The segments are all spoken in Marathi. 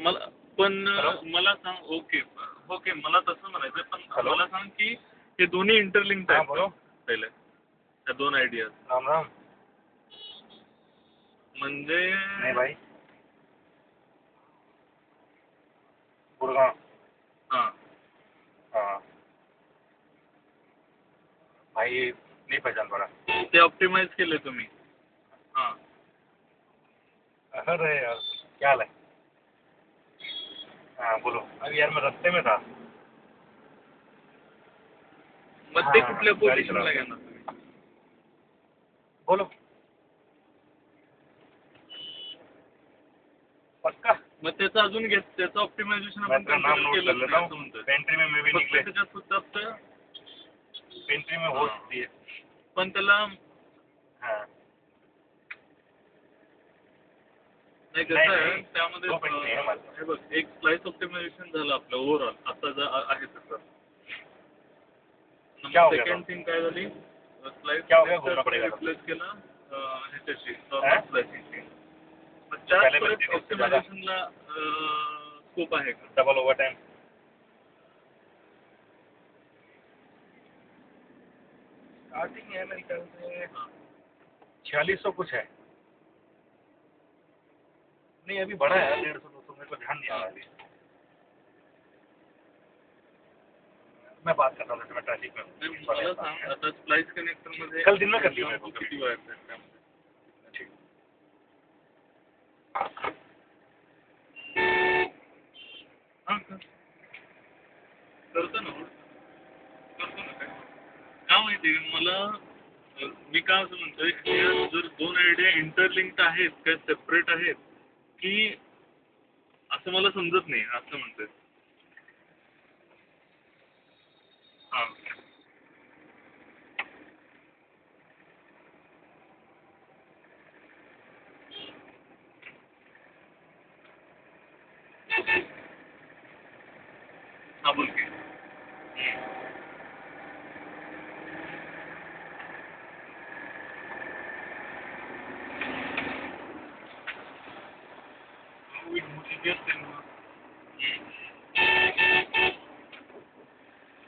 मला पण मला सांग. ओके ओके, मला तसं म्हणायचं पण मला सांग की हे दोन्ही इंटरलिंक्ड आहेत पहिले त्या दोन आयडियाज. राम राम. म्हणजे नहीं भाई, गुड़गांव. हां हाँ भाई, नहीं पहचान पड़ा. ते ऑप्टिमाइज केले तुम्ही. हां अरे यार, क्या हाल है? हाँ बोलो. अरे यार मैं रास्ते में था. मग ते कुठल्या पोझिशनला घेणार तुम्ही? बोलो. पक्का. मग त्याचं अजून घेत त्याचं ऑप्टिमायझेशन मैं आपण तेरा नाम नोट कर केलं लेता नाही हूँ. असं म्हणतोय. पेंट्री में मैं भी फक्त निकले. त्याच्यात फक्त पेंट्री में होस्ट दिए. पण त्याला हाँ. नाही कसं आहे त्यामध्ये हे बघ, एक स्लाइस ऑप्टिमायझेशन झालं आपलं ओव्हरऑल आता आहे तसं. सेकंड थिंग काय झाली, स्लाइस रिप्लेस केला ह्याच्याशी स्लाइसिंगची. त्याच परत ऑप्टिमायझेशनला स्कोप आहे का? Double over time. स्टार्टिंग है मेरे ख्याल से 4600 कुछ है. नहीं अभी बड़ा है 150-200. मेरे को ध्यान नहीं आ रहा अभी. मैं बात कर रहा हूँ, मैं ट्रैफिक में हूँ. मला सांग आता स्प्लाइस कनेक्टर मध्ये कल दिन में कर लिया मेरे को. किती वायर्स आहेत त्यामध्ये? ठीक. हां करतो ना काय माहिती मला. मी काय असं म्हणतोय जर दोन आयडिया इंटरलिंक्ड आहेत काय सेपरेट आहेत की असं मला समजत नाही असं म्हणतोय. हां हां बोल की.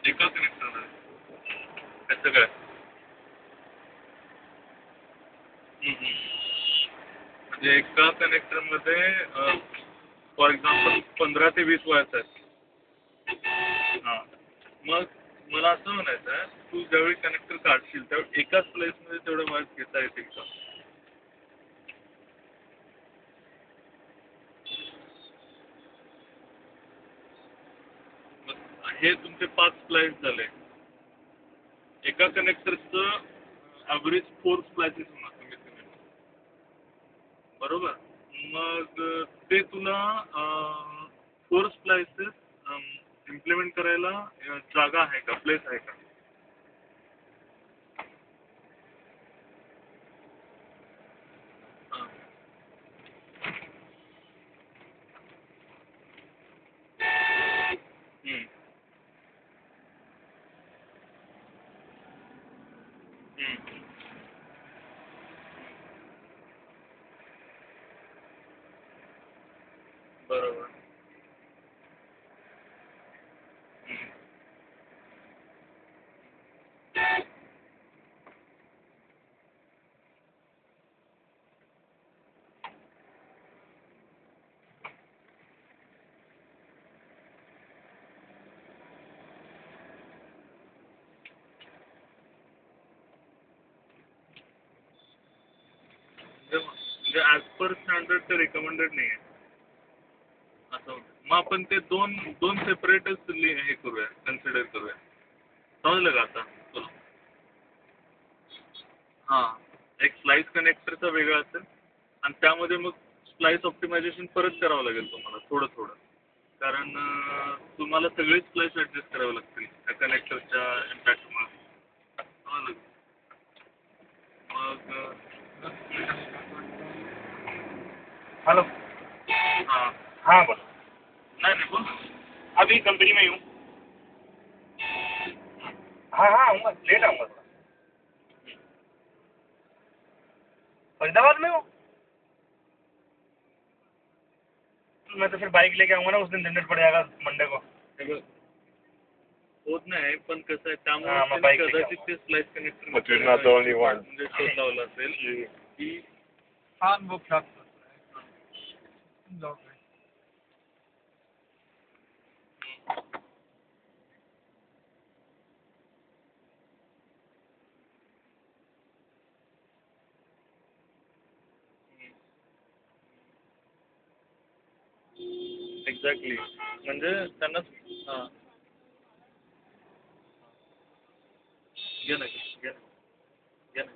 एका कनेक्टर त्याचं काय म्हणजे एका कनेक्टर मध्ये फॉर एक्झाम्पल 15 ते 20 वायर्स आहेत. हां मग मला असं म्हणायचं आहे तू ज्यावेळी कनेक्टर काढशील त्यावेळी एकाच प्लेसमध्ये तेवढं वायर्स घेता येतील का? हे तुमचे 5 स्प्लाइस झाले. एका कनेक्टरचं ॲव्हरेज 4 स्प्लाइसेस होणार कमीत कमी. बरोबर. मग ते तुला 4 स्प्लाइसेस इम्प्लिमेंट करायला जागा आहे का, प्लेस आहे का? हां बरोबर. म्हणजे ॲज पर स्टँडर्ड ते रिकमेंडेड नाही आहे असं. मग आपण ते दोन सेपरेटच हे करूया, कन्सिडर करूया. समजलं का आता तुला? हां एक स्लाइस कनेक्टरचा वेगळा असेल आणि त्यामध्ये मग स्लाइस ऑप्टिमायझेशन परत करावं लागेल तुम्हाला थोडं थोडं. कारण तुम्हाला सगळेच स्लाइस ॲडजस्ट करावे लागतील त्या कनेक्टरच्या इम्पॅक्टमुळे. समजलं मग हेलो. हां हाँ बोलो. नाही बोल. अभी कंपनी में ही हूँ. हाँ आऊँगा, लेट आऊँगा थोड़ा. फरीदाबाद में हूँ. मैं तो फिर बाइक लेके आऊंगा ना, उस दिन झंझट पड़ जाएगा मंडे को। हे बघ, होत नाही पण कसं आहे हा, मग त्यामुळे bike त्यांनी घेऊन. कदाचित ते slice connector But you're not the only one. म्हणजे शोध लावला असेल की हाँ वो क्या एक्झॅक्टली म्हणजे त्यांना हां घे ना घे ना घे ना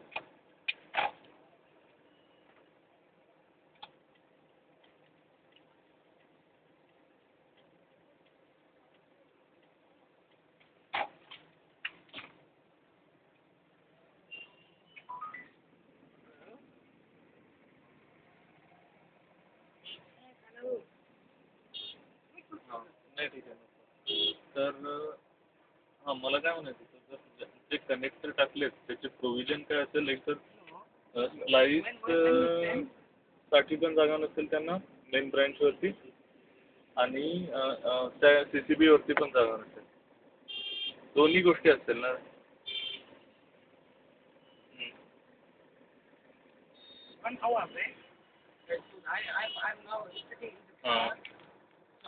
हां नाही ठीक आहे तर हां मला काय म्हणायचं होतं जर जे कनेक्टर टाकलेत त्याचे प्रोव्हिजन काय असेल एक तर स्लाईस साठी पण जागा नसेल त्यांना मेन ब्रँचवरती आणि त्या CCB वरती पण जागा नसेल दोन्ही गोष्टी असतील ना I'm now sitting in the हां car.